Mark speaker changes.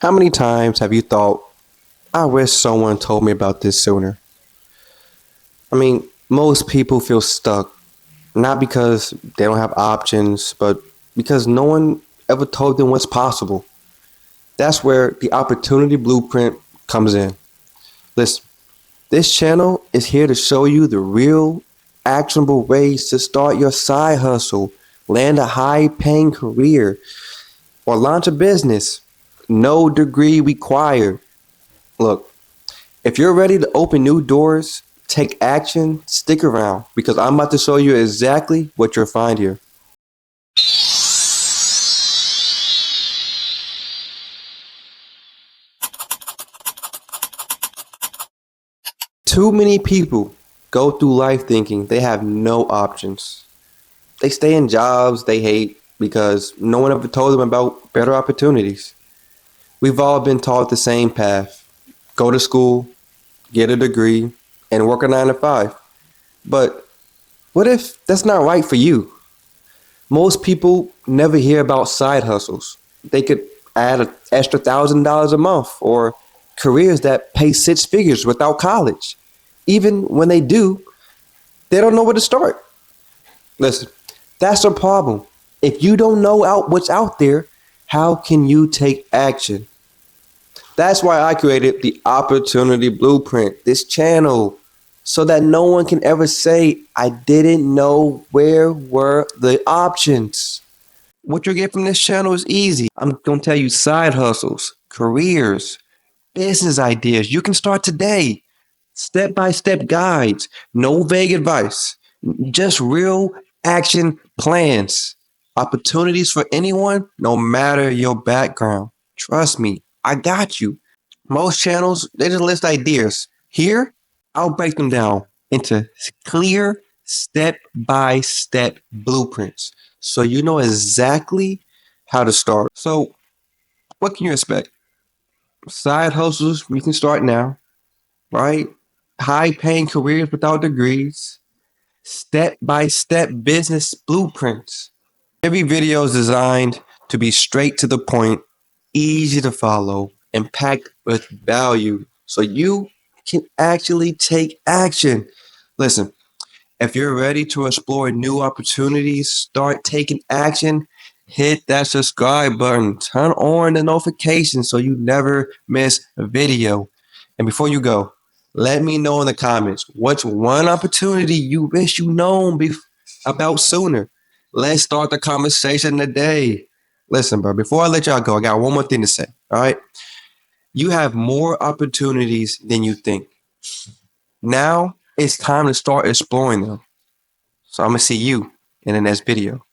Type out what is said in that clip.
Speaker 1: How many times have you thought, I wish someone told me about this sooner? Most people feel stuck, not because they don't have options, but because no one ever told them what's possible. That's where the opportunity blueprint comes in. Listen, this channel is here to show you the real, actionable ways to start your side hustle, land a high paying career, or launch a business. No degree required. Look, if you're ready to open new doors, take action, stick around because I'm about to show you exactly what you'll find here. Too many people go through life thinking they have no options. They stay in jobs they hate because no one ever told them about better opportunities. We've all been taught the same path: go to school, get a degree, and work a 9 to 5. But what if that's not right for you? Most people never hear about side hustles. They could add an extra $1,000 a month or careers that pay 6 figures without college. Even when they do, they don't know where to start. Listen, that's the problem. If you don't know what's out there, how can you take action? That's why I created the Opportunity Blueprint, this channel, so that no one can ever say, I didn't know where were the options. What you get from this channel is easy. I'm going to tell you side hustles, careers, business ideas. You can start today. Step by step guides, no vague advice, just real action plans. Opportunities for anyone, no matter your background. Trust me, I got you. Most channels, they just list ideas. Here, I'll break them down into clear step by step blueprints so you know exactly how to start. So, what can you expect? Side hustles, you can start now, right? High paying careers without degrees, step by step business blueprints. Every video is designed to be straight to the point, easy to follow, and packed with value so you can actually take action. Listen, if you're ready to explore new opportunities, start taking action, hit that subscribe button, turn on the notifications so you never miss a video. And before you go, let me know in the comments what's one opportunity you wish you known about sooner. Let's start the conversation today. Listen, bro, before I let y'all go, I got one more thing to say. All right. You have more opportunities than you think. Now it's time to start exploring them. So I'm going to see you in the next video.